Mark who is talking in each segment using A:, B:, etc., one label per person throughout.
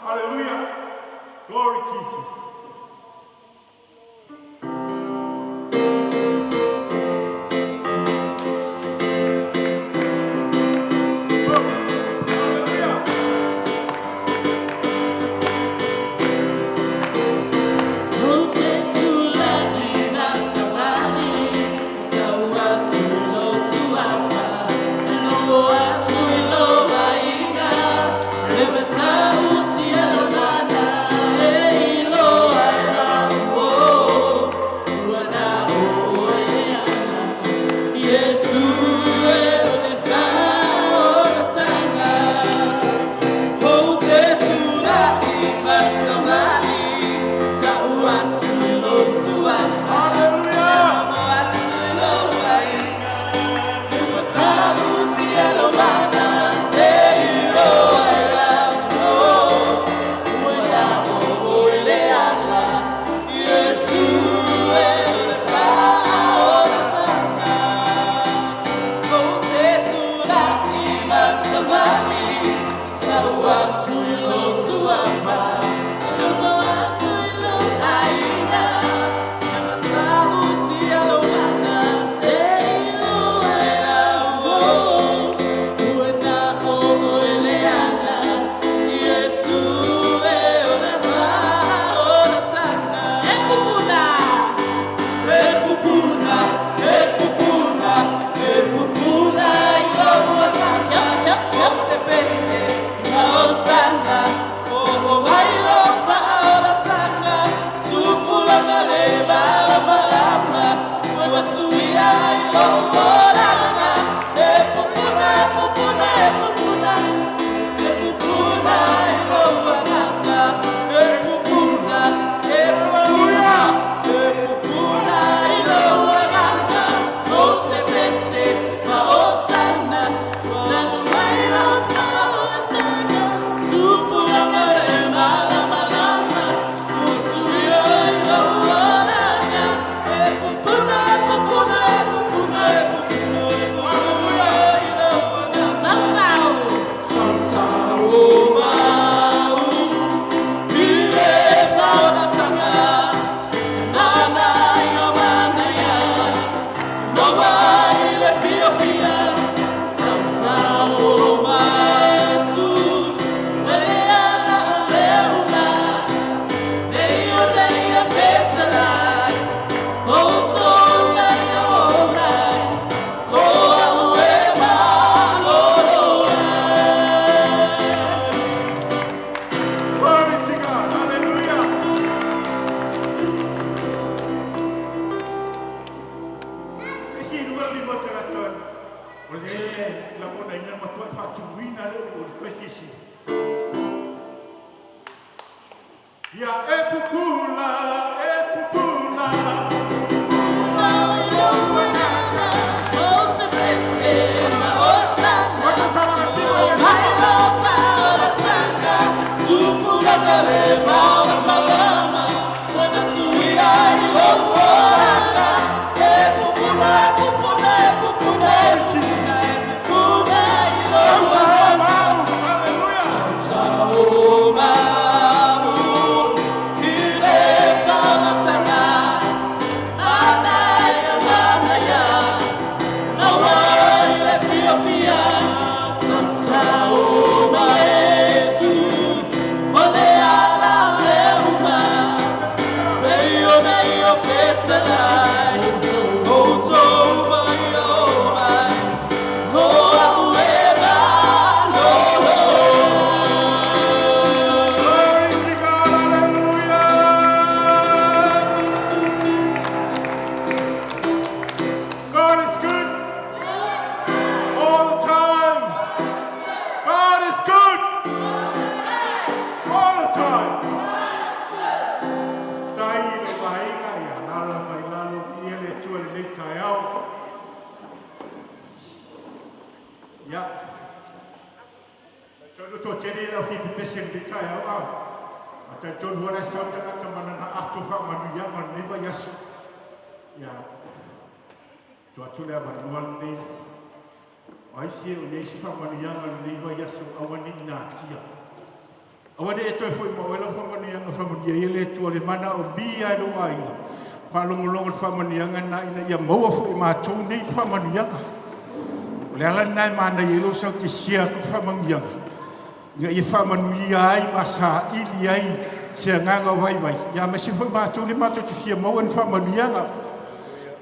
A: Hallelujah.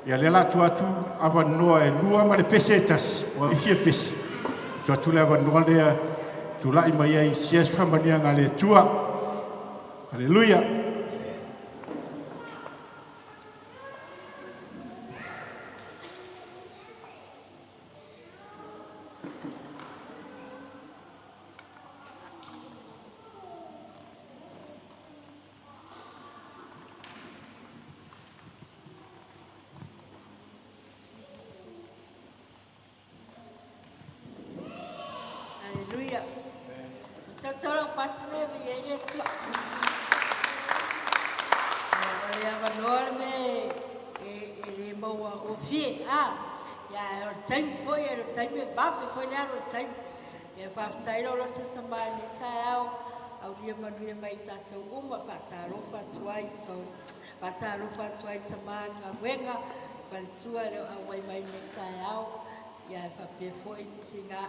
A: Ya lela tuatu apa noa lua ma le pesetas o ifia pes tuatu le apa noa le tula i mai ai sias famania ngale tua haleluya.
B: Tua le awai mai me taiao ya fa pe foi singa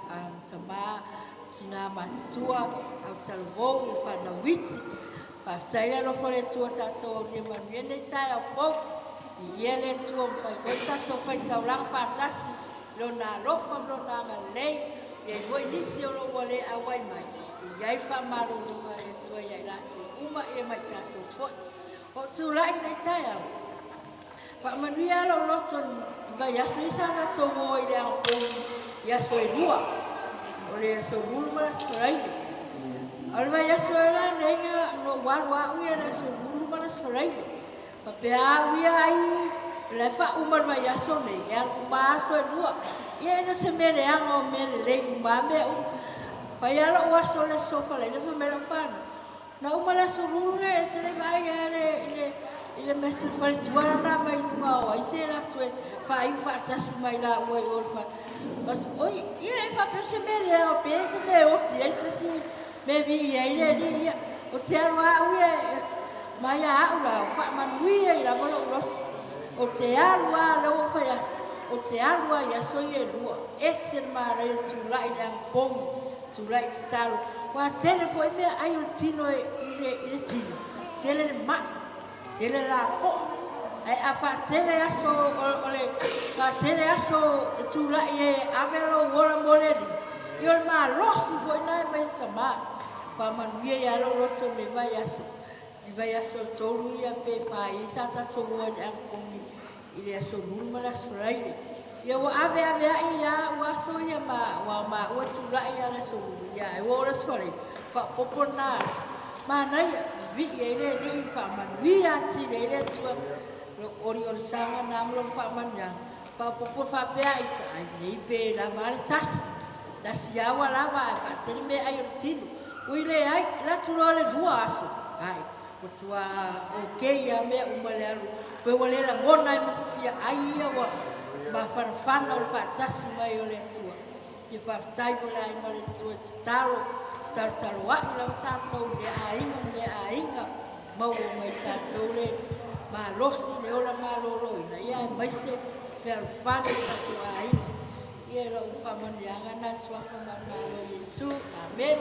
B: sama sina mastua au salvo fa na witi fa sai lo fore tua ta so ni ma ni taiao fo yele tua fa ko ta so fa ta la fa ta lo na lo fa lo na le ye voi ni si lo wole awai mai ya fa ma lo ma e tua ya la uma e mai ta so fo o tu la ni taiao Pak manuia lo loton ba ya sisa na tomo ile ang ya so dua ole so bulma strai alba ya so la nenga no warwa wi na so bulma strai pa pe a wi ai le fa umar ba ya so ne ya ba so dua ye no se me le ang o me le ba me pa ya lo wa so le so fa le fa me la fa na umala so bulma e se le ba ya le ile mesu fal juara na mai no ai se la tu fa sa si mai la o fa mas oi ia fa pese me le o pese me o ti se si me vi ia ile ni o ti arwa ui mai a ura fa man ui la mo o te arwa lo fa ya o te arwa ya so ye lu ese mare tu lai dan pom tu lai stalo wa tele foi me ai o tino ile tino tele ma tele la po ai apa tele aso ole fa tele aso tu la ye avelo wala moledi yo ma losi foi na men sama fa man ye ya lo so me vai aso tolu ya pe fa isa ta so wo yang kong ile aso bulma la srai ya wa ave ya wa so ya ma wa tu la ya la so ya wo la srai fa poponas mana ya vi ele ni fa man vi ati ele tu lo ori sanga nam lo fa man ya pa popo fa pe ai ni pe la maltas la sia wala va fa tele me ai tinu uile ai la tu lo le dua aso ai ko tua okay ya me umale alu pe wale la ngona ma sifia ai ya wa ba fa no fa tas mai ole tua e fa tai vola ai male tua talo Sartar wa la sarto le ainga mau mai sarto le ma los ni ola ma lo ina ya mai se fer fan ta tu ainga ye lo fa man yang ana swa fa ma lo Yesu amen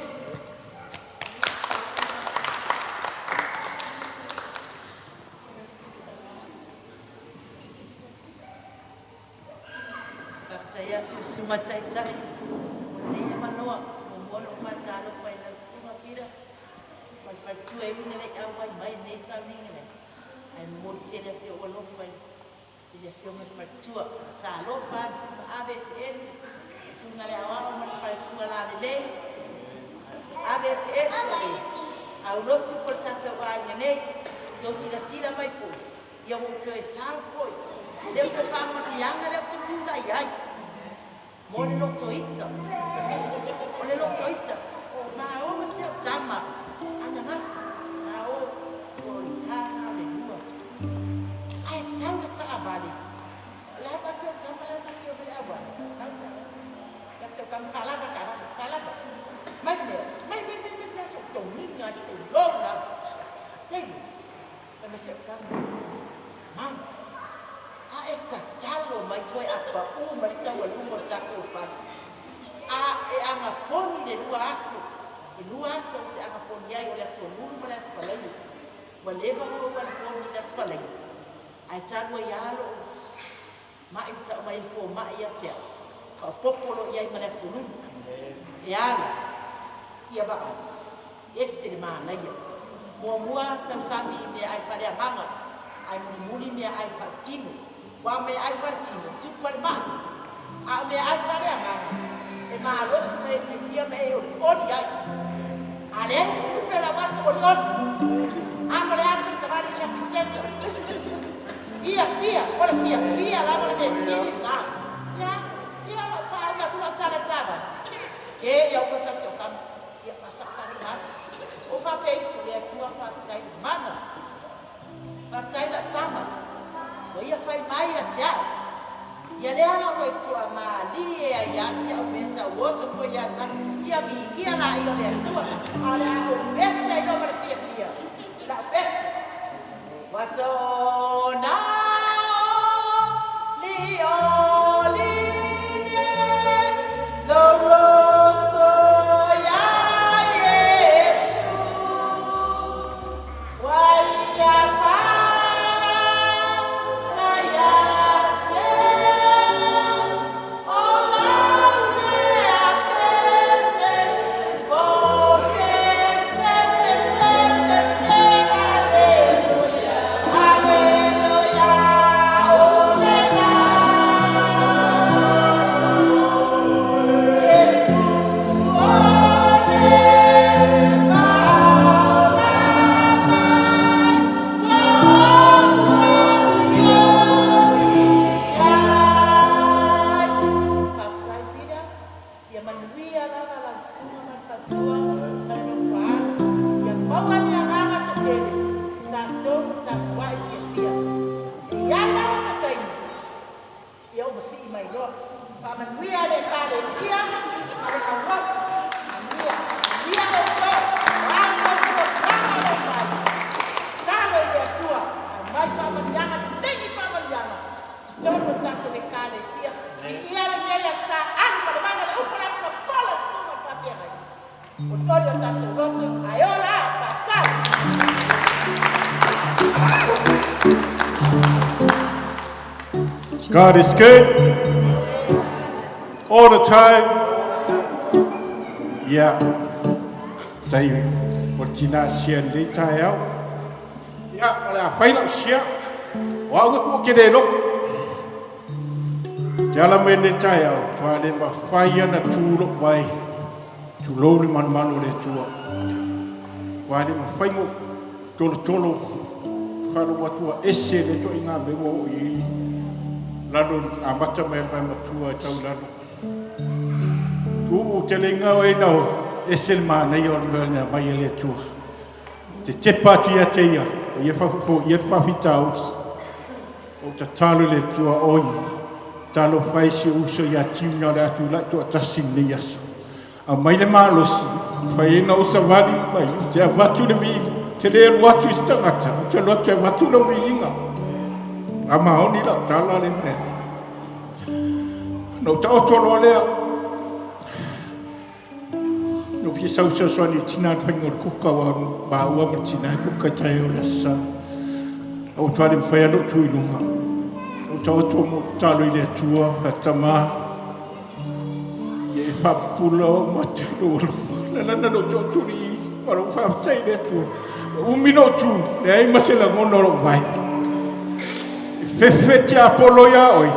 B: Saya tu semua cai-cai. Ni manoa, mono fatalo fai na sima pira. Mai fai tu e ni le awai mai nei sa ninga le. Ai mo te le te o lo fai. Ia fio me fai tu ta lo fa tu ABCS. Sunga le awa me fai tu la le. ABCS le. Au lo tu portata wa nei. Te o sila mai fu. Ia mo te e sal foi. Leo se fa mo dianga le tu tu la ia. Mole lo toita. Mole lo toita. Na o me se tama. Ana na. Na o tana le lua. Ai sauna ta abali. La pa se tama la ta ke be aba. Ya se kam kala ba kala ba. Mai me so tong ni nga tu lo na. Tei. Me se tama. Mam. Eta talo mai toi apa mai tawa lumo tato fa e anga poni de luaso te anga poni ai ole so lumo la skolai waleva ko wal poni la skolai ai talo yalo mai ta mai fo mai ya te ka popolo ia mai so lumo yalo ia ba este ma na ia mo ta sami me ai fa le mama ai muli me ai fa tino wa me ai fartino tu quel ma a me ai fare a mama e ma lo si me fia me o di ai adesso tu per la parte o di amo le altre se vale c'è pizzetta fia ora fia la vola vestire na ya fa una sulla tava che io ho fatto cam io passa cam o fa pe le tua fa stai mana fa stai da tama ia fai mai a tia ia le ana ko tu amali e ia se aumenta o so ko ia na ia vi ia na io le tu ala o pesa io per fia la pesa waso na lio line lo so ya yesu wa ia fa
A: God is good all the time. Yeah. Tay một chi na xiên đi tay áo. Yeah, là phải làm xiên. Wow, cái cuộc kia đây lúc. Giờ là mình đi tay áo, và để mà phải là chu lúc vậy, chu lâu đi man để chua. Và để mà phải một cholo, phải là một chua esse để cho anh em biết vô ý. Lalu ambacha mai matua chau lalu tu telinga ai no eselma na yon na mai le tu te chepa tu ya cheia ia fa fitau o ta talo le tu oi talo fai si uso ya timno la tu la tu tasim ni yas a mai le malos fai no usavali mai te vatu le vi te le watu istangata te lo te vatu lo vinga ama oni la tala le me no ta otolo le no fi so ni tina phangor ku ka wa ba wa ma tina ku ka tai o le sa o twa le fa no tu lunga o ta o mo ta lo le tua tama Fapulo matulolo. Nana no toturi. Maro fa tai le tu. Umino tu. Le ai masela ngono vai. Fefe te apolo ya oi.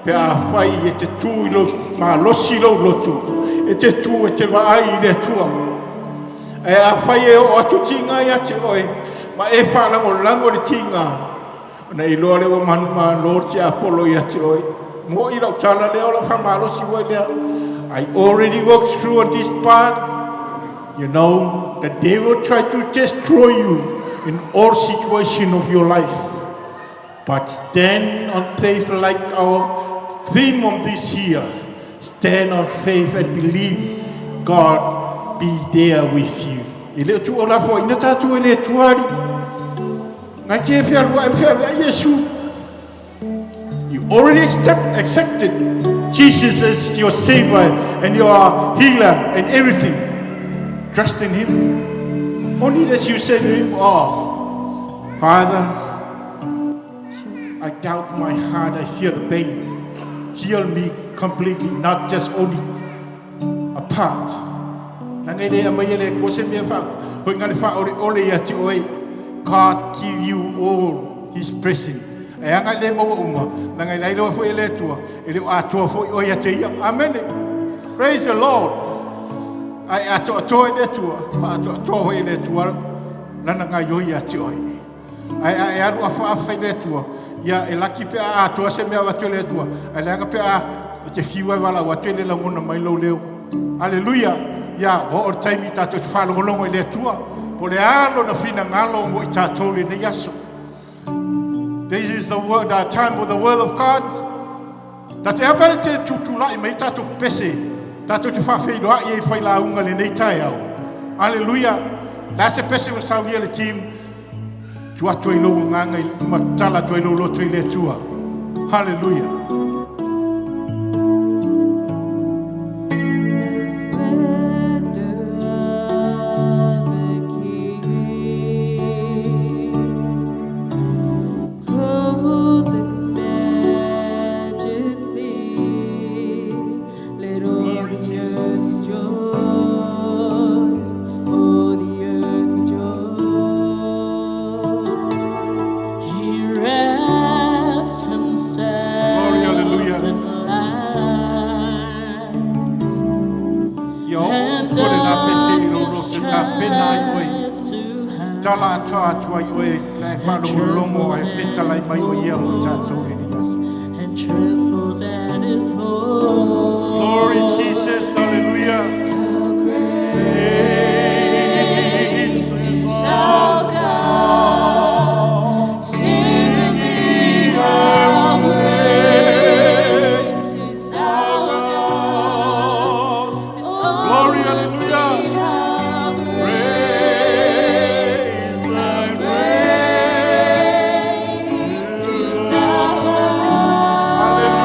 A: Pe a fai e te tu ilo ma losi lo lotu. E te tu e te vai le tua. E a fai e o atu tinga ya te oi. Ma e fa lango le tinga. Na ilo le o man lord te apolo ya te oi. Mo ira tala le ola fa malo si wo le. I already walked through on this path. You know that they will try to destroy you in all situations of your life. But stand on faith like our theme of this year. Stand on faith and believe God be there with you. Ele tu ola fo ina tatu ele tuari. Na ke fe alwa fe Yesu. You already accepted Jesus as your Savior and your healer and everything. Trust in Him. Only that you say to Him, oh, Father, I doubt my heart, I feel the pain. Heal me completely, not just only a part. God give you all His blessing. Ayanga le mo uma nangai lai lo fo ele tua ele ato fo o ya te amen. Praise the Lord. Ai ato ele tua ato ele tua nana ngai yo ya te oi ai aru afa ele tua ya elaki pe ato se me wa ele tua ai langa pe a te fiwa wala wa ele la ngona mai lo leo. Hallelujah. Ya o time ta to fa lo ngolo ele tua po le alo na fina ngalo mo ta to le ne yaso. This is the word, the time for the word of God. That's the ability to like me to pese. That's to fa fe doa ye fa la unga le nei tai au. Hallelujah. That's the pese with our real team. Tu atu ilo nganga matala tu ilo lo tu ile tua. Hallelujah.
C: And trembles at His voice.
A: Glory Jesus, hallelujah.
C: Praise our God, singing how great is our God.
A: Glory, hallelujah.
C: Hallelujah.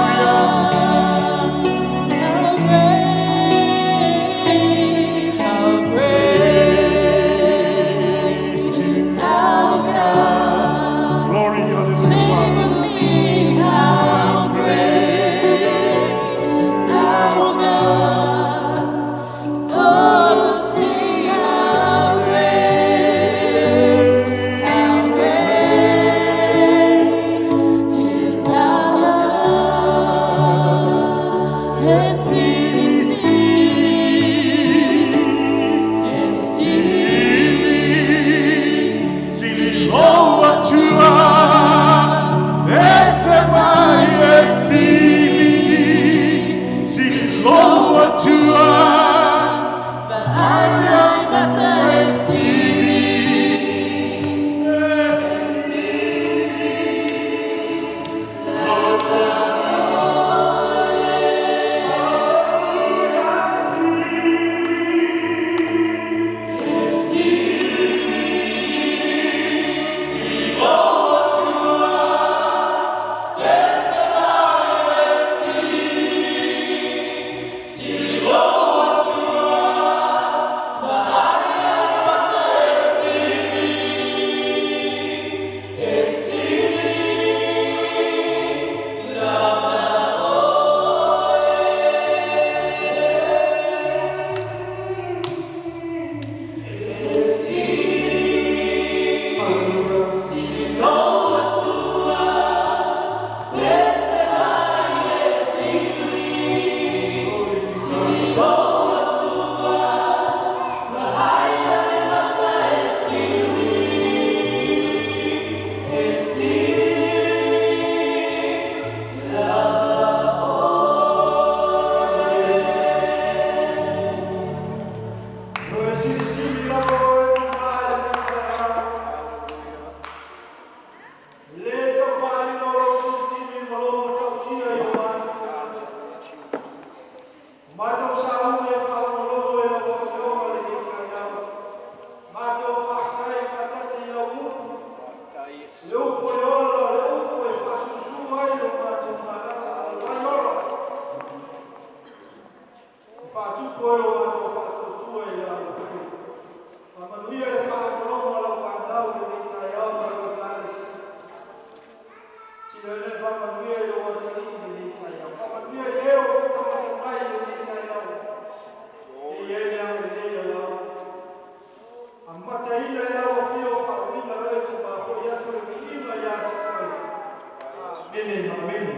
A: ene mameni.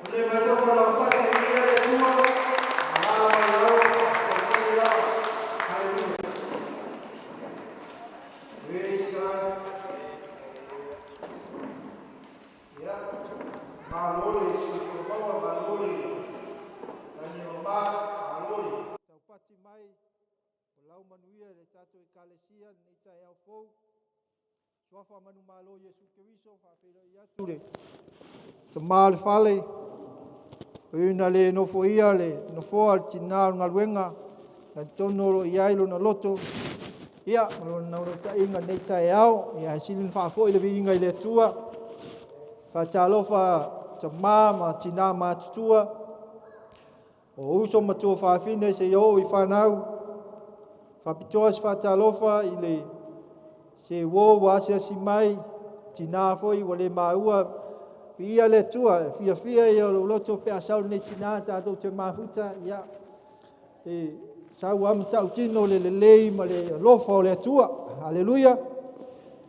A: Ole maso kwa la pata ile ya tua. Ala yao kwa hallelujah. Praise God. Ya. Malori sikuwa malori. Nani mama malori.
D: Taupati mai lau manuia le tato ekalesia nei tai au fou. Suafa manu malo Yesu Keriso fa fero ia ture. Te mal fale. Una le no fo ia le no fo al tina ngaluenga. Na tono ia ilo na loto. Ia lo na ro ta inga nei tai au ia silin fa fo ile inga ile tua. Fa talo fa te ma tina ma tua. O uso matua fa fine se yo I fanau. Fa pitoas fa talofa ile se wo wa se simai tina foi wale maua pia le tua fia yo loto pe asau ne tina ta do te mafuta ya e sau am tau tino le ma le lofo le tua haleluya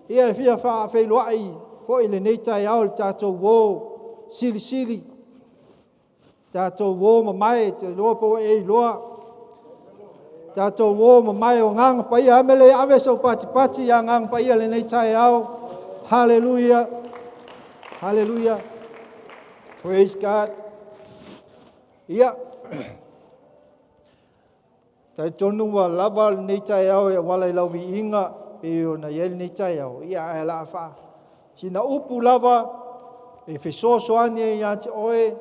D: ia fia fa fe loai foi le nei tai au tato wo sili tato wo mai te lopo e loa tato wo mai o ngang pa ia mele ave so pati ya ngang pa ia le nei tai au hallelujah hallelujah praise God ia tai tonu wa lava nei tai au e wala lau mi inga e o na yel nei tai au ia e la fa sina upu lava e fe so ane ia te oe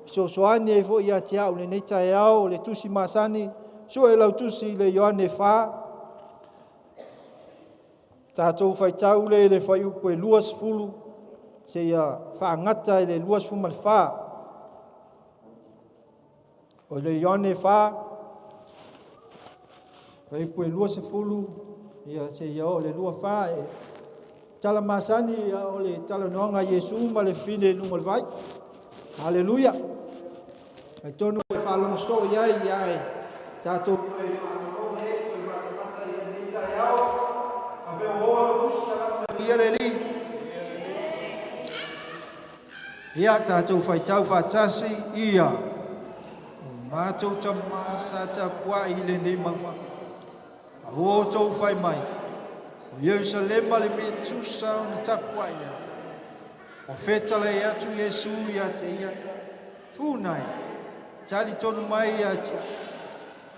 D: so ane fo ia te au le nei tai au le tusi masani so e lau tusi le Ioane fa tatou fai tau le fai upo e luas fulu se ia fa ngata le luas fuma le fa o le Ioane fa fai upo e luas fulu ia se ia o le lua fa e tala masani o le tala noanga Yesu ma le fine lunga le vai haleluya e tonu e fa long so ia tato ia tato fai tau fa tasi ia matou tama sa tapua ile nei mama o tau fai mai o Yerusalem le me tusa na tapua ia o feta le atu Yesu ia te ia funai tali tonu mai ia te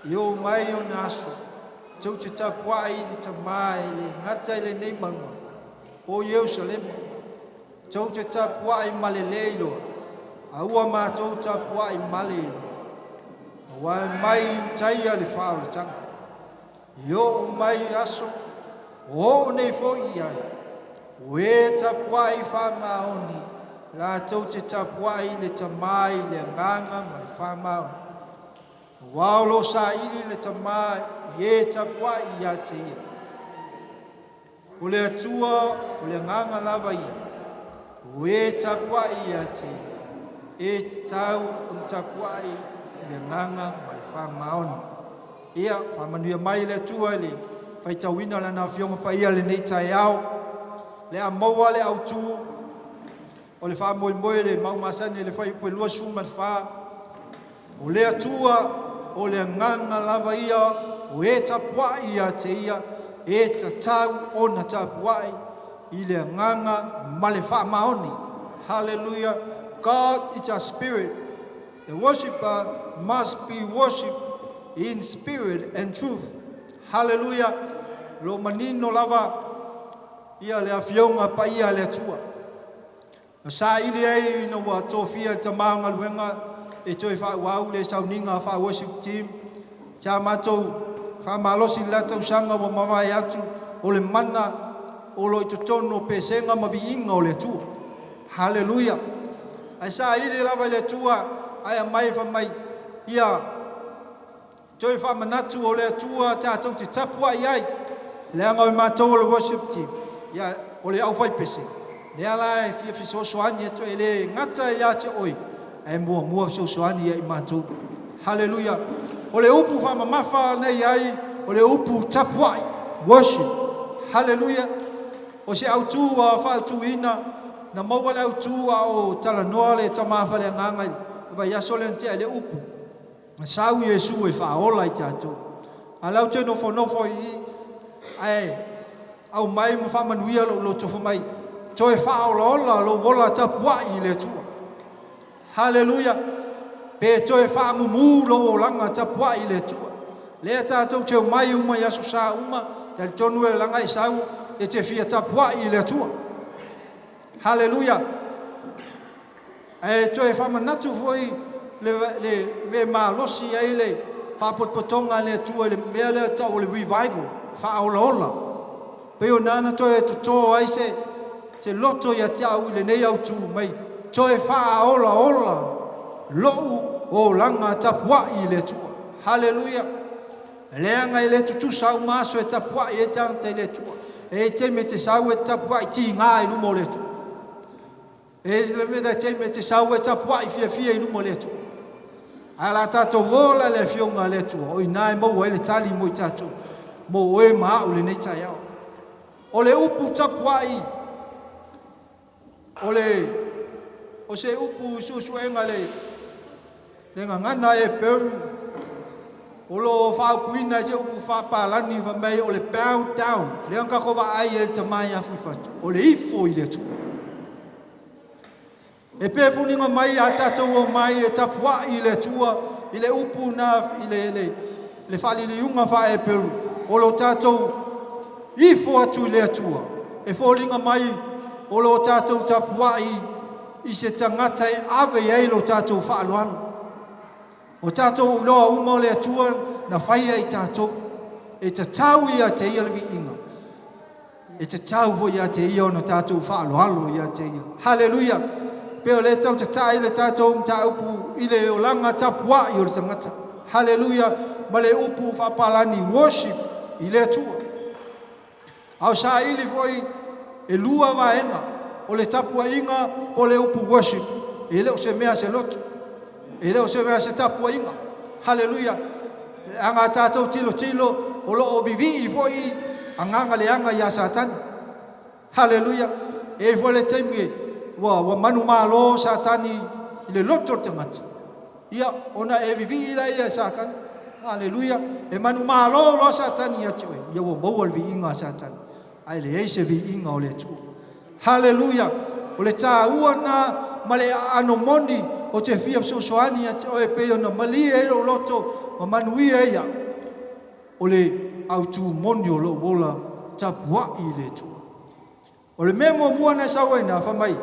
D: yo mai o naso tau te tapua ile te mai le ngata ile nei mama o Yerusalem tau te tapua i maleleilo aua ma tau tapua i maleleilo wa mai tai ale fao le tanga yo mai aso o nei fo ia we tapua i fa maoni la tau te tapua i le tamai le nganga ma le fa maoni wa lo sa i le tamai ye tapua i ya te o le atua o le nganga lava ia we tapua i ya te e tau o tapua i le nganga ma le fa maoni ia fa manuia mai le atua le fai tauina lana fionga pa ia le nei tai au le amoa le autu o le fa moe le mau masani le fai pe lua suma le fa o le atua o le nganga lava ia o e tapua ia te ia e tatau o na tapua i le nganga ma le fa maoni hallelujah. God is a spirit. The worshipper must be worshipped in spirit and truth. Hallelujah. Lo manino lava ia le afionga pa ia le atua. Sa ili ai no wa tofia tamanga luenga e toi fa wau le sauninga fa worship team. Cha matou ka malosi la tau sanga wa mawai atu o le mana o lo totono pesenga maviinga o le atua. Hallelujah. Ai sa ili lava le atua ai mai fa mai ia toi fa manatu o le atua tatou te tapua iai le anga o matou le worship team ia o le au fai pese le ala e fia soani to ele ngata ia te oi ai mua soani ia i matou hallelujah o le upu fa mamafa nei ai o le upu tapua worship hallelujah o se autu wa fa tuina na mau le tu o tala noa le tama fa le nganga va ya so le te le upu sau Yesu e fa ola I tatou alau te no fo I ai au mai mo fa manuia lo to fa mai to e fa ola lo bola tapua I le tu haleluya pe to e fa mu lo langa tapua I le tu le tatou te mai uma ya so sa uma te tonu e langa I sau e te fia tapua I le tu haleluya e to e fa manatu foi le me malosi ai le fa potpotonga le tu le me le tau le revival fa ola pe o nana to e to ai se loto ya tau le nei au tu mai to e fa ola lo o langa tapua I le tu haleluya le anga I le tu sau maso e tapua I tante le tu e te me te sau e tapua I ti nga I lumo le tu e le me te me te sau e tapua I fia I lumo le tu ala tato wola le fionga le tu o ina mo le tali mo tato mo e ma o le nei tai ao o le upu tapua I o se upu susu enga le ngana e Peru o lo fa kuina se upu fa palani fa mai o le pound down le anka ko va ai e tamai a fifatu o le ifo I le tu e pe funinga mai a tatou o mai e tapua I le tua I le upu na le fali le unga fa e Peru o lo tatou ifo atu le tua e folinga mai o lo tatou tapua I se tangata e ave ai lo tatou fa aloano o tatou loa uma le tua na faia I tatou e te tau ia te ia le viinga e te tau vo ia te ia o na tatou fa aloalo ia te ia haleluya pe le tau te tai le tatou mta upu I le o langa tapua I o le tangata haleluya ma le upu fa palani worship I le tua au sa ili foi e lua vaenga o le tapua inga o le upu worship e le o se mea se lotu e le o se mea se tapua inga haleluya anga tatou tilo o lo o vivi I foi anganga le anga ia satani haleluya e foi le taimi wa manu malo satani I le loto tangata ia ona e vivi ila ia sakan haleluya e manu malo lo satani ia tue ia wo mo vi inga satani ai le ei se vi inga o le tu haleluya o le ta uana male anomoni o te fia sosoani ia o e pe ona mali e lo loto ma manu ia o le autu moni o lo wola tapua I le tu o le memo mua na sawaina fa mai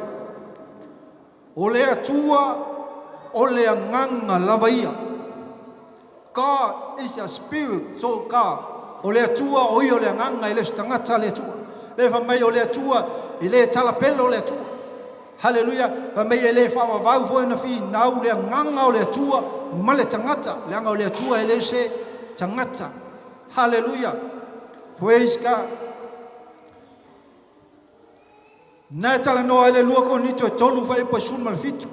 D: o le atua o le nganga lavaia God is a spirit so God o le atua o I o le nganga I le stangata le atua le fa mai o le atua I le talapelo le atua haleluya fa mai le fa vau fo na fi nau le nganga o le atua ma le tangata le nganga o le atua le se tangata haleluya praise God na tala no ele lua ko ni to tolu fa pa sun mal fitu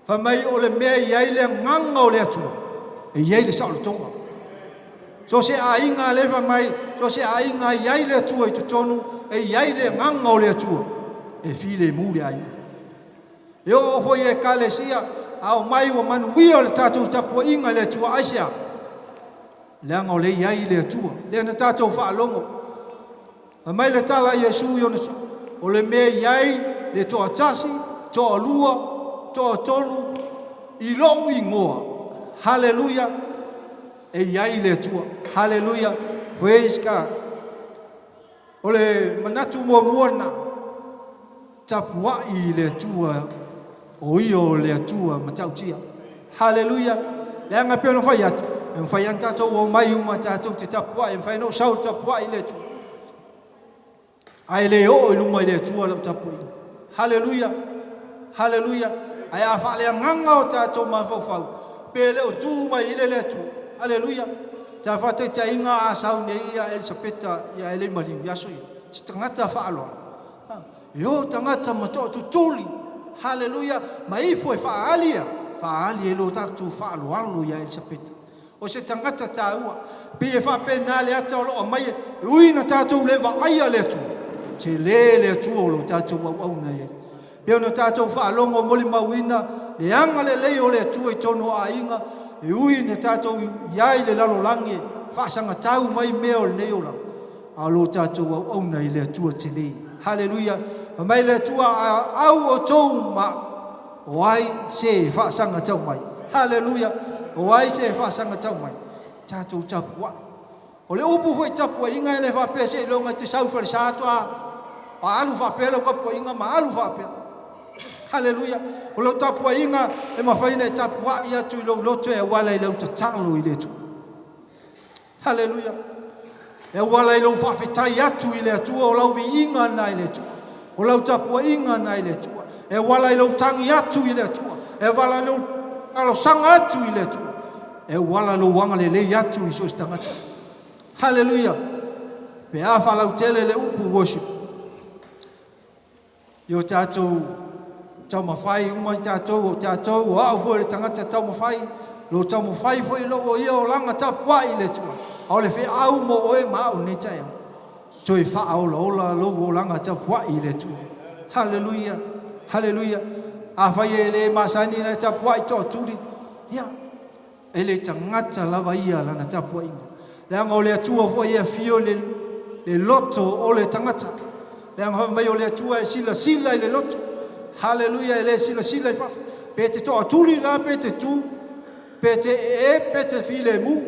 D: fa mai o le mea ia le nganga o le atu e ia le sa tonga so se ainga le fa mai so se ainga ia le atu e tonu e ia le nganga o le atu e file mu le ai e o fo ye kalesia au mai o man wi o le tatu tapo inga le atu asia le ngao le ia le atu le na tatu fa longo mai le tala Yesu yo o le mea iai le toa tasi, toa lua, toa tolu, I lo ingoa. Haleluya. E iai le tua. Haleluya. Praise God. O le manatu mua na tapua I le tua. O io le tua matautia. Haleluya. Le anga peo no fai atu. E fai antato o mai uma tatou te tapua. E fai no sau tapua I le tua. ai le o lu mai le tua la tapu haleluya haleluya ai a fa le nganga o ta to ma fo fa pe le o tu mai le tu haleluya ta fa te ta inga a sau ne ia Elisabeta ia ele mali ya so stangata fa alo yo tangata ma to tu tuli haleluya mai fo fa alia lo ta tu fa alo ia Elisabeta o se tangata ta ua pe fa pe na le ata lo mai uina ta tu le va ai le tu te le tu lo ta tu wa na ye Pea ona tātou whaalongo moli mauina, le anga le lei o le atua I tono a inga, e ui ne tātou iai le lalo langi, whaasanga tau mai mea o le nei o lang. A lo tātou au auna I le atua te nei. Hallelujah. Mai le atua au o tou ma, o ai se whaasanga tau mai. Hallelujah. O ai se whaasanga tau mai. Tātou tapua. O le upu hoi tapua inga le whapea se ilonga te saufare sātua. A alu whapea lau kapua inga ma alu whapea. Hallelujah. O lo tapua inga e mawhaina e tapua I atu I lo loto e wala I lau ta talo I le tu. Hallelujah. E wala I lau whawhetai atu I le atua o lau vi inga na I le tu. O lau tapua inga na I le tua. E wala I lau tangi atu I le tua. E wala I lau alo sanga atu I le tua. E wala lau wanga le lei atu I so stangata. Hallelujah. Pe a whalau tele le upu worship. Yo tātou tau mawhai, umai tātou o tātou, o au fo le tangata tau mawhai, lo tau mawhai fo I loo ia o langa tapua I le tua. Au le whi au mo oe mao ne tae. Toi wha au la ola lo o langa tapua I le tua. Hallelujah. Hallelujah. A whai e le masani le tapua I toa turi. Ia. E le tangata lava ia lana tapua inga. Le anga o le atua fo ia fio le loto o le tangata. Le anga mai o le atua e sila I le loto. Hallelujah, ele sila I fafu. Pe te toa tuli la, pe te tu, pe te pe te file mu.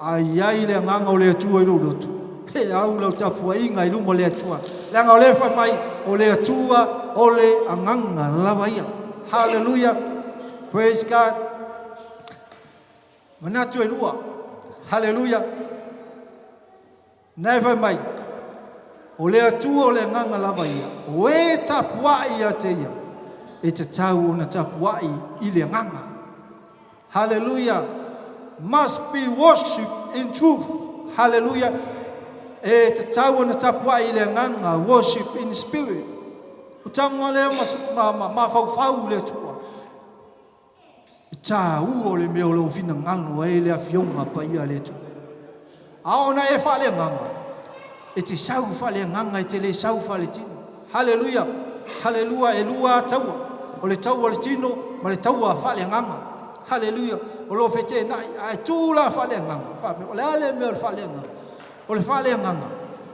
D: Ai le nganga o le atua I lo lotu. He au lau tapua inga I lumo le atua. Le anga o le wha mai o le atua o le anganga lava ia. Hallelujah. Praise God. Manatu e lua. Hallelujah. Never mai. O le atua o le nganga lava ia. O e tapua ia te ia. E te tau o na tapua I le nganga. Hallelujah. Must be worship in truth. Hallelujah. E te tau o na tapua I le nganga. Worship in spirit. O tango le ma fau le tua. E tau o le meo lo fina ngalo e le afionga pa ia le tua. A ona e fa le nganga. E te sau whale nganga e te le sau whale tino. Hallelujah. Hallelujah. E lua taua. O le taua le tino, ma le taua whale nganga. Hallelujah. O lo fete nai. A tūla whale nganga. O le ale mea le whale nganga. O le whale nganga.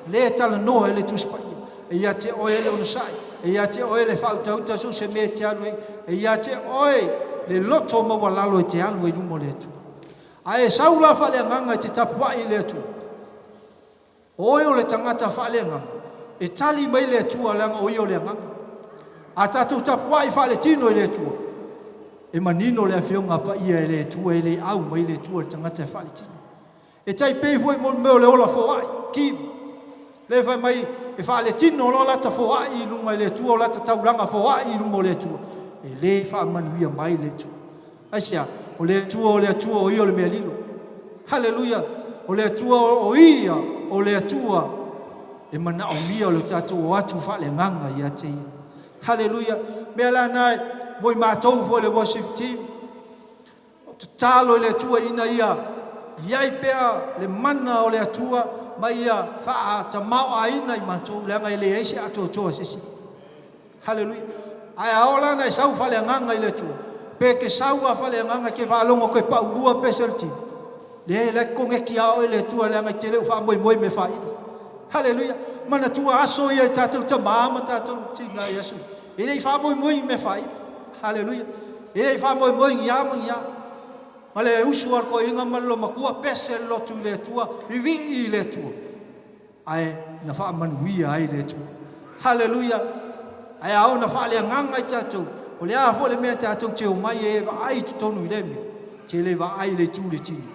D: Le tala noa e le tuspai. E ia te oe le onusai. E ia te oe le whautauta so se mea te anu. E ia te oe le loto maua lalo e te anu e lumo le tu. A e saula whale nganga e te tapua I le tu. Oe o le tangata whale nganga. E tali mai le tua langa oe o le nganga. A tātou tapua I whale tino I le tua. E manino le awhionga pa ia e le tua e le au mai le tua le tangata whale tino. E tai peifo I mon meo le ola fōai. Kim. Le whai mai e whale tino lo lata fōai I lunga le tua o lata tauranga fōai I lunga le tua. E le whaamanuia mai le tua. Asia, o le tua o le tua o ia o le mea lilo. Hallelujah. O le tua o ia o le atua e mana o mia o le tātou o atu whale nganga I ate ia. Hallelujah. Mea la nai, moi mātou fo le worship team. O te tālo I le atua ina ia. Iai pea le mana o le atua, mai ia wha ta mau a ina I mātou, le anga I le eise ato toa sisi. Hallelujah. Ai aola nai sau whale nganga I le atua. Pe ke sau a whale nganga ke whalongo koe paulua pesel team. Le konge ki ao le tua le anga te leo wha moi me whaida. Hallelujah. Mana tua aso ia tātou ta māma tātou tinga Yesu. E rei wha moi me whaida. Hallelujah. E rei wha moi ia mo ia. Ma le usu ar ko inga malo makua pese lotu le tua. Vivi I le tua. Ai na wha manuia ai le tua. Hallelujah. Ai au na wha le nganga I tātou. O le a fo le mea tātou te o mai e wa ai tutonu I le me. Te le wa ai le tu le tini.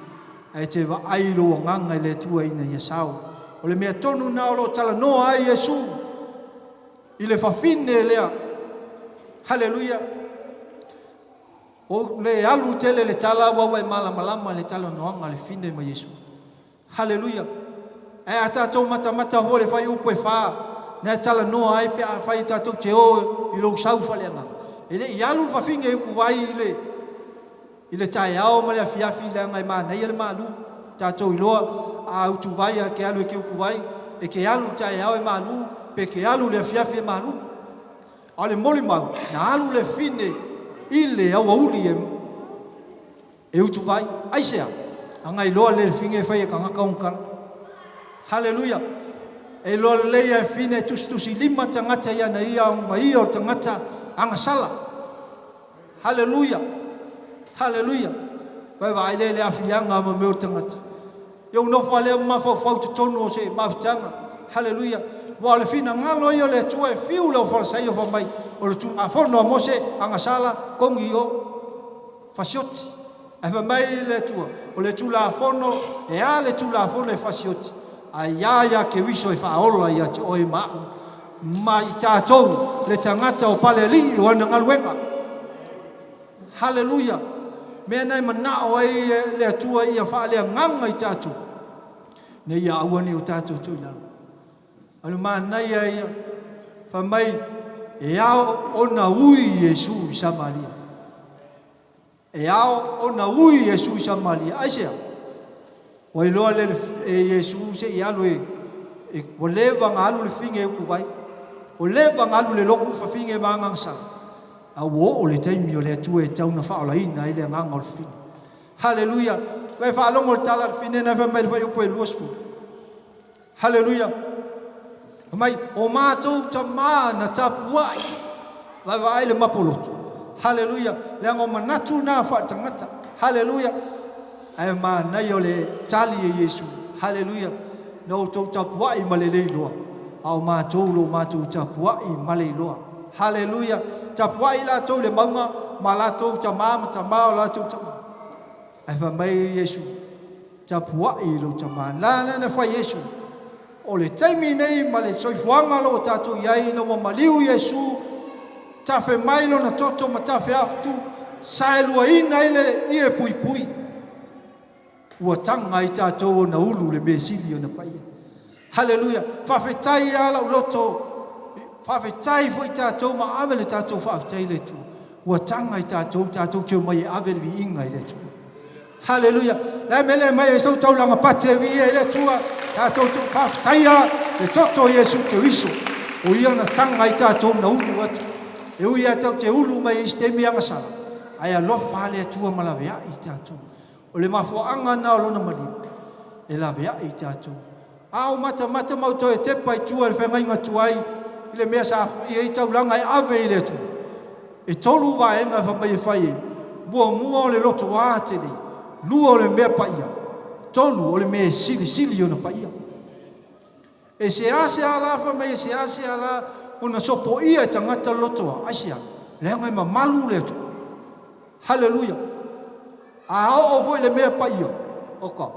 D: Ai te wa ai lo nganga I le tua ina ia sao. O le mea tonu na o lo tala noa ai Yesu. I le whawhine lea. Hallelujah. O le alu tele le tala wawa e malama le tala noanga le fine ma Yesu. Hallelujah. E a tātou mata ho le whai upo e wha. Nea tala noa ai pe a whai tātou te o I lo sau whaleanga. E le I alu whawhinge uku vai I le tae ao ma le afiafi le angai maa nei le maalu. Tātou I loa a utu vai a ke alu e ke uku vai. E ke alu tae ao e maalu. Pe ke alu le afiafi e maalu. Ale moli mau, na alu le fine, ile au auli e utu vai, aisea, angai loa le finge fai e kangaka unkala. Haleluia. E loa le e fine tustusi lima tangata ia na ia o tangata anga sala. Haleluia. Haleluia. Vai vai le afianga ma meu tangata. Yo no fale ma fo te tonu o se mafitanga. Haleluia. Wa le fina ngalo yo le tua e fiu lo fa sai o fa mai. O le tu afono mo se anga sala kongi o fasioti. E fa mai le tua. O le tu la afono e a le tu la afono e fasioti. Ai ke wiso e fa ola ia te oi ma. Mai tātou le tangata o pale li o ana ngaluenga. Haleluia. Mea nei manao ai le atua ia wha lea nganga I tātou. Nei ia awani o tātou tui langa. Anu maa nei ia wha mai e ao o na ui Yesu I Samaria. E ao o na ui Yesu I Samaria. Aisea. Wai loa le Yesu se I alu e o lewa ngalu le finge e kuwai. O lewa ngalu le loku fa finge maangang sala. Awo o le taimi o le atua e tauna whaola ina I le nganga o le fine. Haleluia. Wai whaalongo le tala le fine na whamai le whai upo e luasku. Haleluia. Mai o mātou ta maa na tapuai. Wai wai le mapolotu. Haleluia. Le ango manatu na whaatangata. Haleluia. Ai maa nei o le tali e Yesu. Haleluia. No tau tapuai ma le leiloa. Au mātou lo mātou tapuai ma le leiloa. Haleluia. Tapuai la tau le maunga, ma la tau ta maa la tau ta maa. Ai wha mai Yesu, tapuai lo ta maa. La na wha Yesu, o le taimi nei ma le soifuanga lo tatou iai no maliu Yesu, ta whe mai lo na toto ma ta whe aftu, sa e lua ina ile I e pui pui. Ua tanga I tatou na ulu le mesili o na paia. Haleluia, wha whe tai ala uloto, whawhetai fo I tātou ma awe le tātou whawhetai le tu. Ua tanga I tātou teo mai awe le vi inga I le tu. Haleluia. Lai mele mai e sau taulanga pate vi e le tua. Tātou tu whawhetai a le toto Yesu ke wiso. O ia na tanga I tātou na ulu atu. E ui a tau te ulu mai I stemi anga sala. Ai a lofa le tua ma la vea I tātou. O le mafo anga na o lona mali. E la vea I tātou. Au mata mauto e tepa I tua le whengai ngatuai. Ile mea sa I taulanga I ave I le tu. E tolu vaenga wha mai e whai e. Mua o le loto wātele. Lua o le mea paia. Tolu o le mea sili o na paia. E se ase ala wha mai e se ase ala o na sopo ia e tangata lotoa. Asia. Le ngai ma malu le tu. Haleluia. A o foi le mea paia. Oka.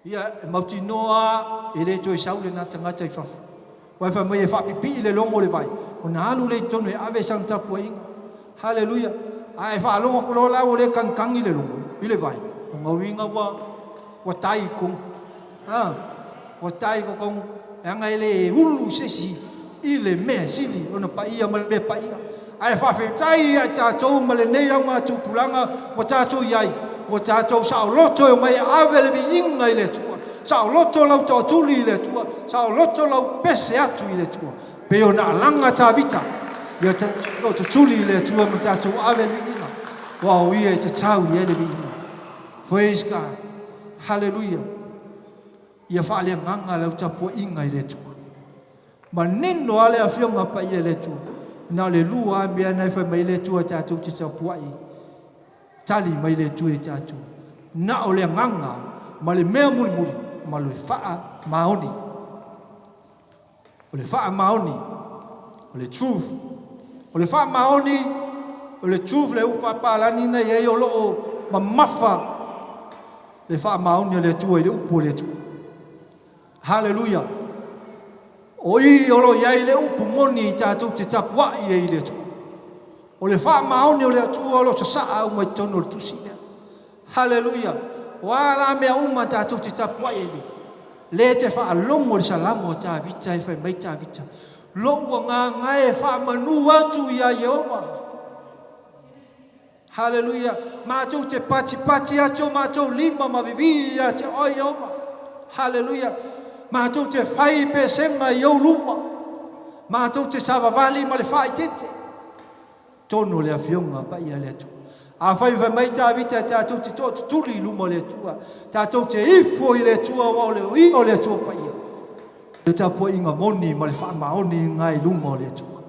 D: Ia e mautinoa e le to I saule na tangata I whafu. Wai wha mai e whapipi le longo le vai. O na alu le tonu e ave sang tapu inga. Haleluia. A e wha longo kolo la o le kankangi le longo. I le vai. O ngawinga wa tai kong. Wa tai kong. E anga ele ulu sesi. I le mea sili. O na paia ma le mea paia. A e whawhetai a tātou ma le nei au ngā tūpulanga. Wa tātou iai. Wa tātou sao loto e mai ave le vi inga I le tua. Sao loto lau tau tuli I le tua. Sao loto lau pese atu I le tua. Pe o na langa tā vita. Ia tau tuli I le tua ma tātou ave le ina. Wau ia e te tau I ele vi ina. Praise God. Hallelujah. Ia whaale nganga lau tapu inga I le tua. Ma nino ale a whionga pa I le tua. Nā le lua mea nei whai mai le tua tātou te tapu ai. Tali mai le tua I tātou. Nā o le nganga ma le mea muri. Ma le wha maoni. O le wha maoni. O le truth. O le wha maoni. O le truth le upa pālani nei e o loo ma mafa. Le wha maoni o le tua I le upo le tua. Hallelujah. O I o lo iai le upu moni I tātou te tapuai e I le tua. O le wha maoni o le tua o lo sa saa au mai tono le tusi. Hallelujah. Wala mea uma tātou te tapuai e le te wha alongo le salamo o tā vita e whai mai tā vita. Loa ngā ngai e wha manu atu I a Yehova. Hallelujah. Mātou te pati atu, mātou lima ma vivi a te o Yehova. Hallelujah. Mātou te whai pe senga I au luma. Mātou te savavali ma le whai tete. Tono le awhionga pa ia le atua. A whai mai tā vita tātou te tō tuli luma le atua. Tātou te ifo i le atua wa o le atua pa ia. Le tāpua inga moni ma le wha maoni ngai luma o le atua.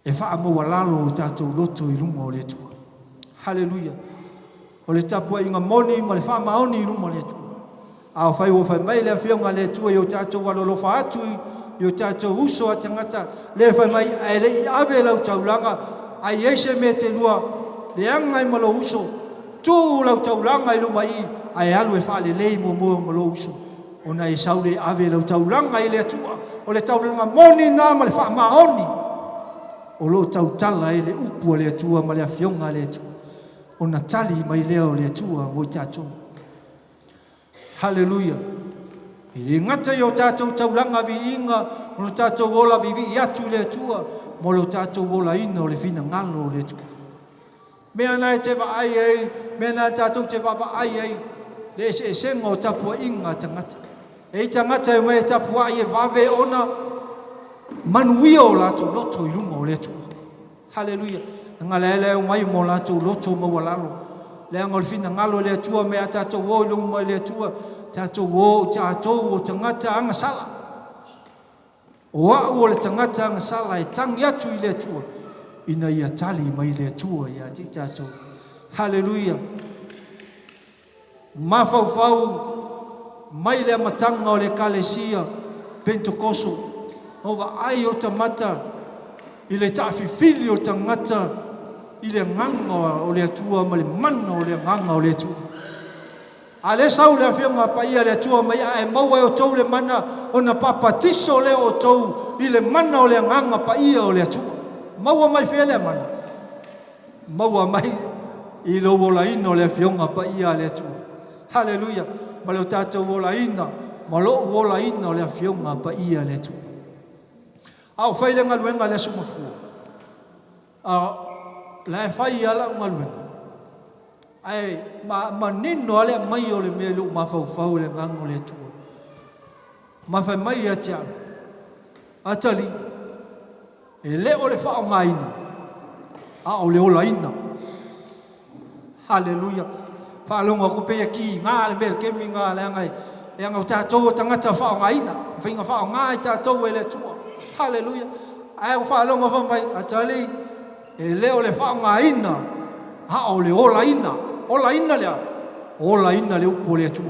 D: E wha maua lalo o tātou loto i luma o le atua. Hallelujah. O le tāpua inga moni ma le wha maoni i luma o le atua. A whai mai le awhionga le atua i o tātou walolofa atu i o tātou uso a tangata. Le whai mai ai le i awe lau taulanga. Ai eise me te lua le angai malo uso. Tū lau taulanga i luma i. Ai alu e wha le lei mua malo uso. O na e sau le awe lau taulanga i le atua. O le taulanga moni nā ma le wha maoni. O lo tautala e le upu le atua ma le awhionga le atua. O na tali mai leo le atua mo i tātou. Hallelujah. I le ngata i o tātou taulanga vi inga, o tātou wola vi i atu le atua, mo lo tātou wola ina o le fina ngalo le atua. Mea nai te wa ai ei, mea nai tātou te wa ai ei, le se senga o tapua inga tangata. E tangata e mai tapua i e wawe ona, manuia o lātou loto i lunga o le atua. Hallelujah. Nga lele o mai mo lātou loto maua lalo. Le angol fina ngalo le atua mea tātou o lunga le atua, tātou o tangata anga sala. O au o le tangata anga sala e tangi atu i le atua. Ina ia tali mai le atua ia ti tātou. Hallelujah. Mafau mai le matanga o le kalesia Pentekoso. Ova ai o tamata i le taafifili o tangata i le nganga o le atua ma le mana o le nganga o le atua. A le sau le awhionga pa ia le atua mai a maua o tau le mana o na papatiso le o tau i le mana o le nganga pa ia o le atua. Maua mai whia le mana. Maua mai i lo wola ina o le awhionga pa ia le atua. Hallelujah. Ma lo tātou wola ina, ma lo wola ina o le awhionga pa ia le atua. Au whaile ngaluenga le sumafua. La whai ala ngaluenga. Ai, ma nino ale mai o le mea lu ma fau le ngango le tua. Ma whai mai a tia. Atali. E le o le wha o ngaina. A o le ola ina. Hallelujah. Wha alonga ko pea ki ngā le mea kemi ngā le angai. E anga o tātou o tangata wha o ngaina. Whainga wha o ngai tātou e le tua. Hallelujah. Ai o wha alonga wha mai. Atali. E le o le wha o ngaina. Ha o le ola ina. Ola ina lea. Ola ina le upo le atua.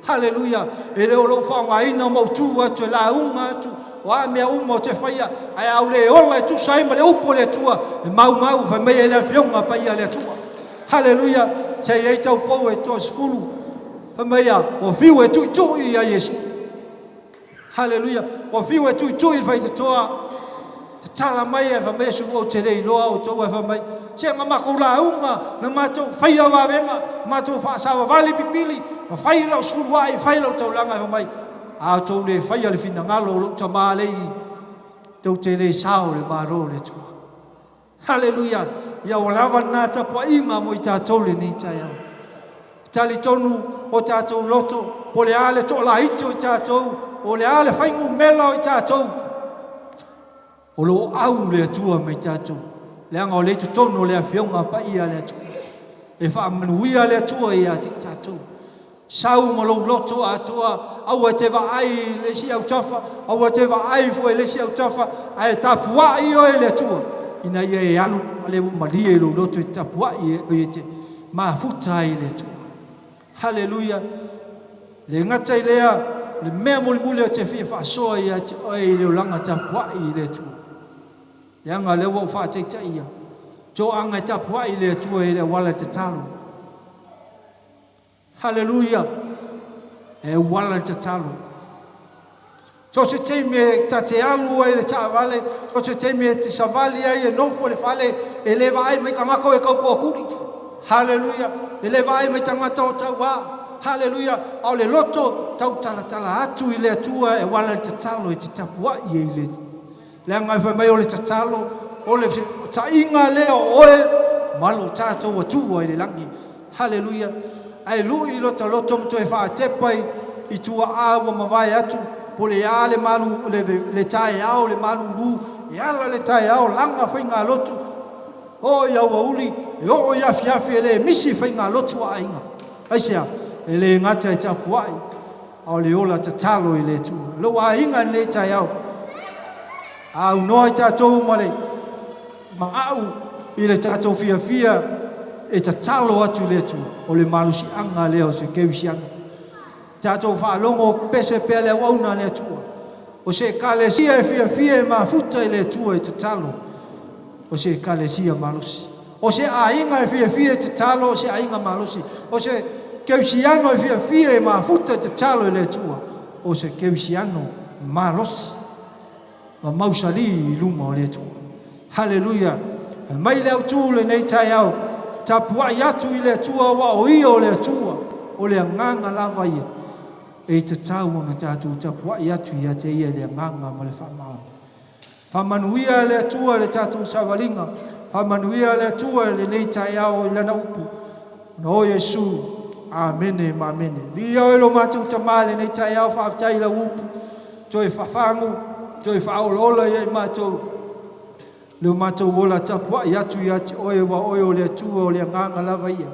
D: Hallelujah. E le o lo whaonga ina mau tu atu e la unga atu. O a mea uma o te whaia. Ai au le ola e tu saima le upo le atua. E mau whai mea e le whionga pa ia le atua. Hallelujah. Sei ei tau pou e toa sifuru. Whai mea o whiu e tui tui ia Yesu. Hallelujah. O whiu e tui tui whai te toa. Te tala mai e whai mea su o te rei loa o tau e whai mea. Se nga mako la unga na matou whaia wawenga matou whaasawa wali pipili ma whaila o suruai whaila o taulanga e mai a tau le whaia le fina ngalo o ta maalei tau te le sao le maro le tua. Hallelujah. Ia o lawa nā tapua inga mo i tātou le ni tai au. Tali tonu o tātou loto po le ale to la hito i tātou o le ale whaingu mela o i tātou o lo au le atua me tātou. Le anga o le tu tono le awhionga pa ia le atua. E wha amanuia le atua ia te tātou. Sau ma lo loto atua. Aua te wa ai le si au tafa. Aua te wa ai fo e le si au tafa. Ai tapua i o e le atua. Ina ia e alu. Ale malia i lo loto i tapua i e te. Ma futa i le atua. Hallelujah. Le ngata i lea. Le mea muli muli o te whia whaasoa i a te oi le ulanga tapua i le atua. Yanga le wo fa te ia. Jo anga tapua i le tua i le wala te talo. Hallelujah. E wala te talo. So se te me ta te alu e le ta vale, so se te me te savali e no fo le fale e le vai me kamako e kau kuri. Hallelujah. E le vai me tanga to wa. Hallelujah. Au le loto tau tala atu i le tua e wala te talo e te tapua i le le ngai fa mai o le tatalo o le ta inga le o e malu tato o tu o le langi. Hallelujah. Ai lui lo to to e fa te pai i tua a o ma vai atu po le a le malu le tae au le malu lu e ala le tae au langa fai ngā lotu o ia wauli e o ia fiafi le misi fai ngā lotu a inga aisea e le ngata e tapu ai au le ola te talo i le tu lo a inga le tae au au noa i tātou male ma au i le tātou fia e ta talo atu le tu o le malusi anga leo se kewisianga tātou whaalongo pese pele wauna le tua o se kalesia e fia ma futa i le tua e te talo o se kalesia malusi o se ainga e fia te talo o se ainga malusi o se kewisiano e fia ma futa i te talo i le tua o se kewisiano malusi ma mausali i luma o le tua haleluya mai leo tu le nei tai au tapua i atu i le tua wa o ia o le tua o le nganga lava ia e te tau na tātou tapua i atu i ate ia le nganga ma le whamau whamanuia le tua le tātou savalinga whamanuia le tua le nei tai au i lana upu na o Yesu amene ma amene li au ilo mātou tamale nei tai au whaatai la upu toi whafangu toi whaolola i mātou le mātou wola tapua i atu i ate oe wa oe o le tua o le nganga lava ia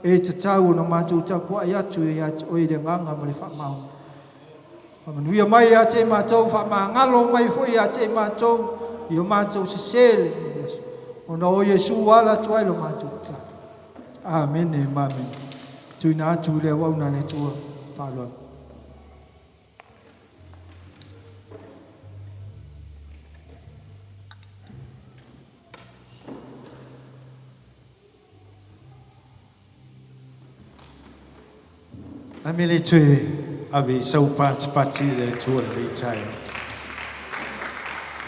D: e te tau na mātou tapua i atu i ate oe le nganga ma le whamau whamanuia mai ate mātou whamangalo mai fo i ate mātou i o mātou se sele o na o Yesu wala tuai lo mātou ta amen e mamen tui na atu le wauna le tua whalua
A: Amele tue ave sau pati le tua le tai.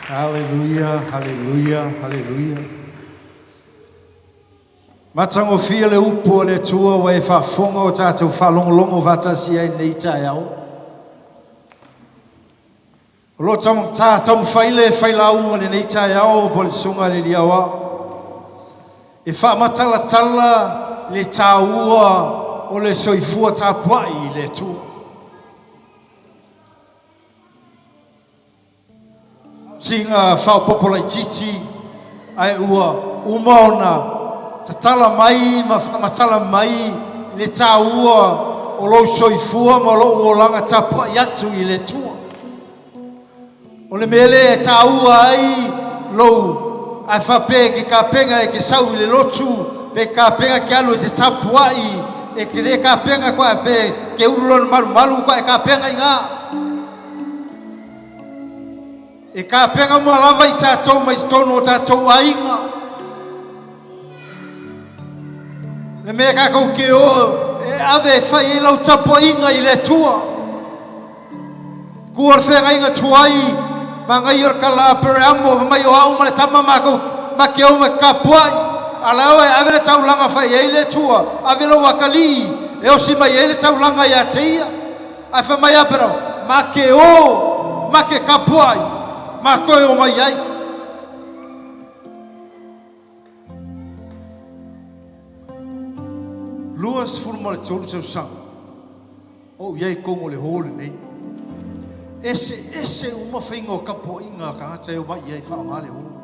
A: Hallelujah, hallelujah, hallelujah. Matango fia le upo le tua wa e whafonga o tātou whalongolongo vatasi ai nei tai au. O lo tātou whailau le nei tai au po le sunga le liawa. E whamatala tala le tāua o le soifua tapuai le tua. Singa whao popola i titi ai ua umaona tatala mai ma whamatala mai le tāua o lo soifua ma lo uolanga tapuai atu i le tua. O le mele e tāua ai lo ai whape ke ka penga e ke sau i le lotu pe ka penga ke alu e te tapuai e ke re ka penga kwa pe ke urulon malu kwa e ka penga i ngā e ka penga mua lava i tātou mai stono o tātou ainga le mea ka kou ke o e ave whai e lau tapo inga i le tua kua le whenga inga tuai ma ngai or ka la pere amo mai o hau ma le tama ma kou ma ke o me ka puai ala o ave le taulanga fai e le tua ave lo wakali e o si mai e le taulanga ia teia ai fa mai apero ma ke kapuai ma koe o mai ai luas furma le tolu tau sang o iai kongo le hole nei ese uma whainga o kapo inga ka ngata e o mai iai whao ngale hole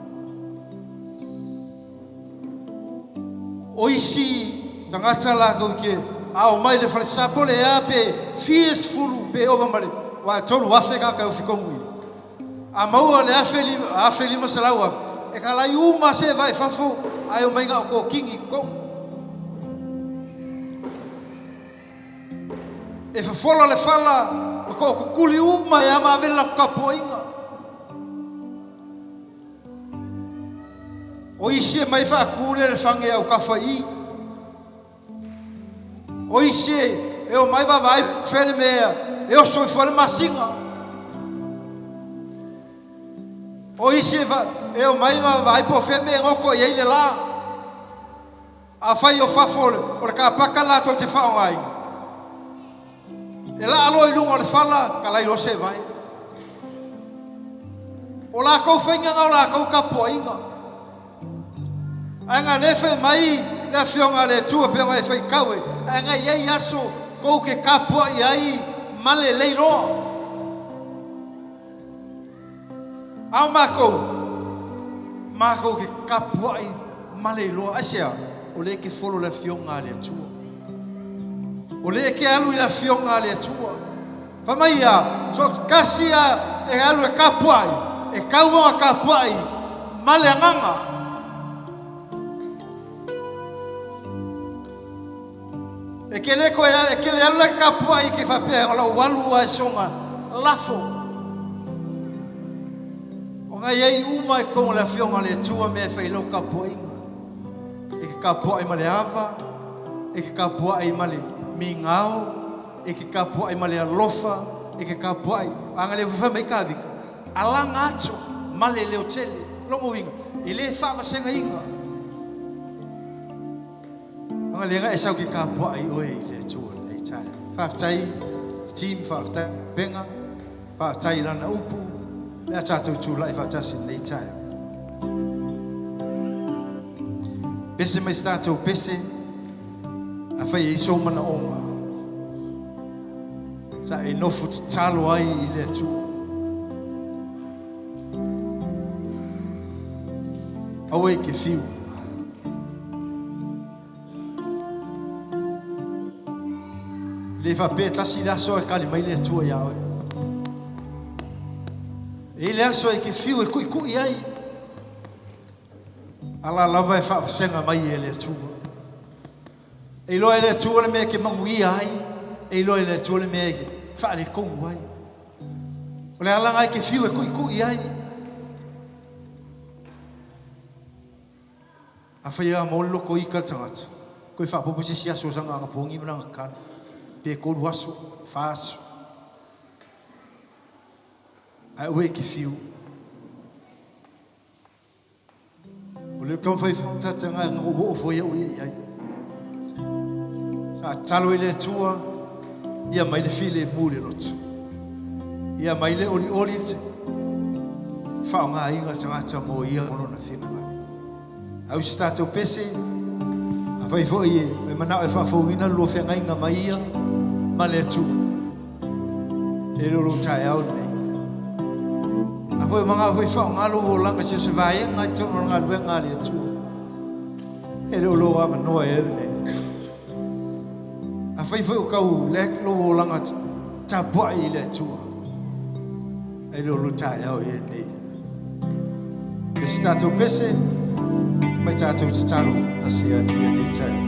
A: oisi tangata la ko ke ao mai le falsapo le ape fearful pe over mare wa tolu afeka ka ufikongui a maua le afeli masalawa e kala uma se vai fafo ai o mai ga ko kingi ko e fola le fala ko kuli uma ya ma vela kapoinga oisi mai fa kule le fange au kafai oisi e o mai vai fere mea e o so fora masinga oisi va e o mai vai po feme ngoko ye le la a fai o fafol o ka pakala to te fa ai e la alo i lunga le fala kala i se vai o la ko fenga o la ko kapoinga anga lefe mai le fionga le tua pe ngai fai kawe anga ye yaso ko ke kapo ai male leilo
D: Au mako ke kapuai male lo asia o le ke folo la fionga le tua o le ke alu la fionga le tua famaia so kasia e alu e kapuai e kaua kapuai male nganga e ke le ko e ke le alu kapuai ke fa pe o walu a songa lafo Ai uma com la fionga le tua me fai lo kapoinga e ke kapoai male ava e ke kapoai male mingao e ke kapoai male alofa e ke kapoai anga le fa me kavi ala ngacho male le hotel longo winga ile fa masenga inga anga le nga esau ke kapoai oi le tua le tai fa tai team fa tai benga fa tai lana upu le tatu tula ifa tasi nei tai pese mai stato pese a fai iso mana oma sa e no fut talo ai ile tu awe ke fiu le fa pe tasi la so e kali mai le tu ya ele aso e ke fiu e kui ai ala lava e fa senga mai ele tu e lo ele tu le me ke mangui ai e lo ele tu le me fa le ku ai ole ala ngai ke fiu e kui ai a fa ia mo lo ko ika tangat ko fa po si sia so sanga nga pongi mna kan pe ko waso fas ai we ke fiu o le kon fai fa tanga ngo bo fo ia ai sa talo ile tua ia mai le file mule lot ia mai le oli fa nga inga tanga mo ia ono na fina au stato pese a fai fo ie me mana e fa fo wina lo fe nga mai ia ma le tu e lo tai au Foi mga foi fa ngalo lang kasi se vai nga tong nga dwe nga le tu ele lo wa no ele a foi ka u le lo lang at ta bo ile tu ele lo ta ya ele è stato pese ma ta tu talo asia ti ni tai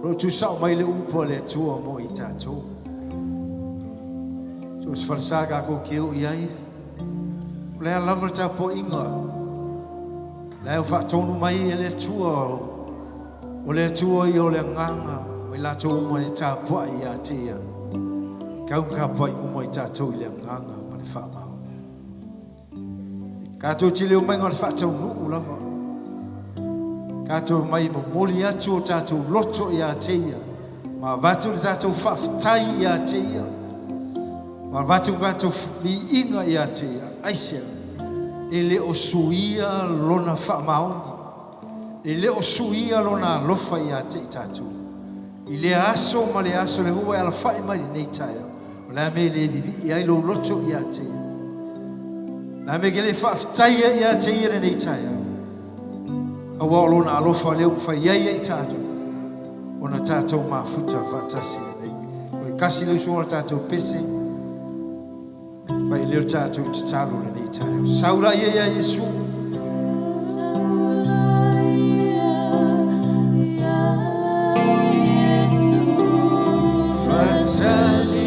D: Lo tu sao mai le upo le tua mo I tātou. Tu sfalsaga ko keu iai. Le lava ta po inga. Le fa tonu mai le tua. O le tua I o le nganga. Mai la tu mo I ta po ia tia. Kau ka po I mo I tātou I le nganga ma le fa ma. Ka tu chile o mai ngol fa tonu lava. Kato mai mo moli atu o tātou loto I a teia. Ma vatu le tātou whaftai I a teia. Ma vatu tātou li inga I a teia. Aisea. E le o suia lona whamaoni. E le o suia lona lofa I a tei tātou. I le aso ma le aso le hua ala whai mai nei taia. O la me le vivi I ailo loto I a teia. La me ke le whaftai I a teia nei taia. Awa o lona alofa leo whai iai I tātou. O na tātou mafuta whatasi nei. O I kasi leo sua tātou pese. Whai leo tātou te tālo nei tātou. Saura ia Yesu. Whatali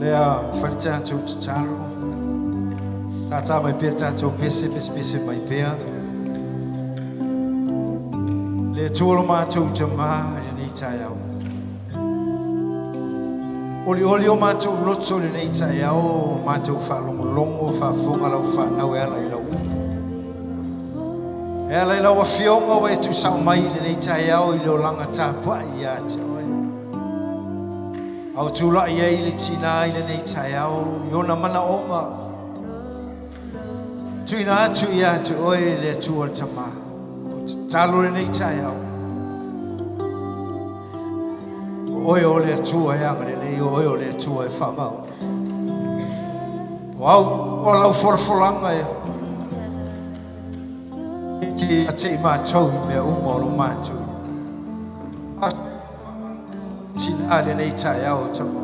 D: Lea whali tātou te tāro. Tātā mai pēr tātou pese mai pēr. Lea tūro mātou te mā le nei tai au. Oli o mātou loto le nei tai au. Mātou whalongo whafonga lau whanau e ala I lau. E ala I lau a whionga wa e tu sao mai le nei tai au I leo langa tā pai I a te oi. Au tula I le tina I le nei tai au. Iona mana onga. Tuina atu I atu oi le tua tama. Talo le nei tai au. Oi o le tua e anga le lei. Oi o le tua e whamau. Wau, o lau forfolanga e. Te a te mātou mea umoro mātou. Tina le nei tai au tama.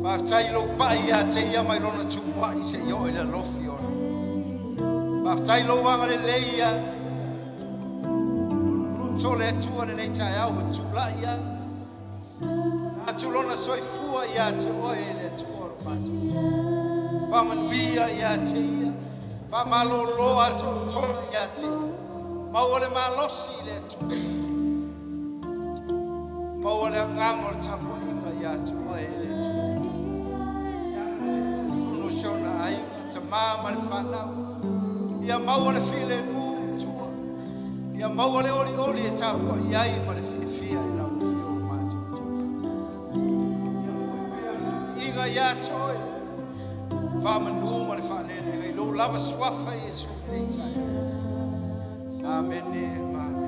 D: Whaftai lo pai a te ia mai lona tumai se io le lofi ona. Whaftai lo wanga le leia. Tole tua le nei tai au e tula ia. Atu lona soifua ia te oe le tua o mātou. Whamanuia ia te ia. Whamaloloa te toa ia te ia. Mau le malosi le tua. Mau le ngango le tapo inga ia te oe le tua. Uno shona ainga te mama le whanau. Ia mau le file mu tua. Ia mau le oli e tāko iai ma le fia I lau fio o mātou. Inga ia te oe. Whamanu ma le whanene. Ngai lo lava swafa I Jesu nei tai. Amen. Amen.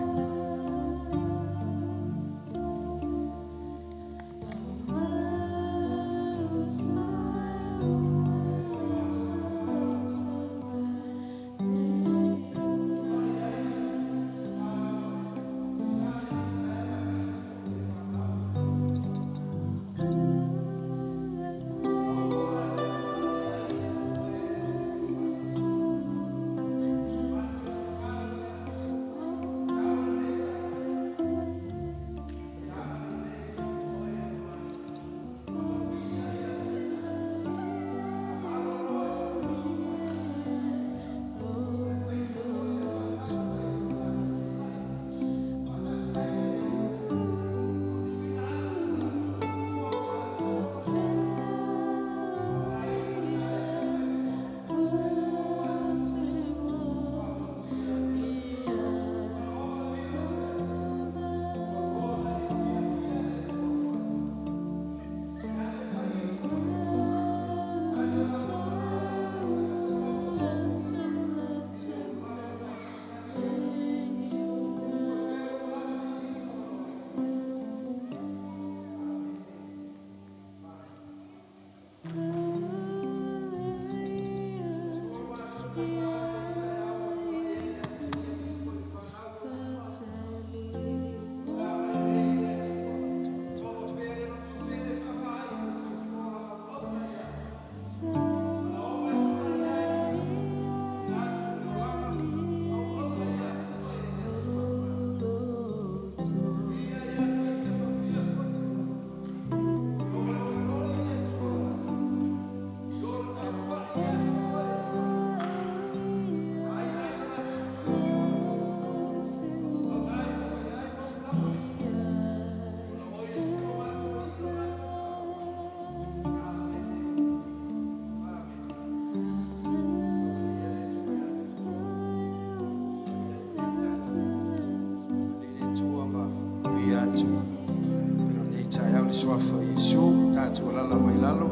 D: Swafa Yesu tatu lala mailalo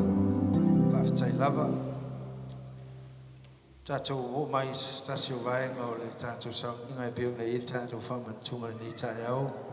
D: paftai lava tatu o mais tasio vai ngau le tatu sa ngai pe nei tatu faman tunga ni ta yao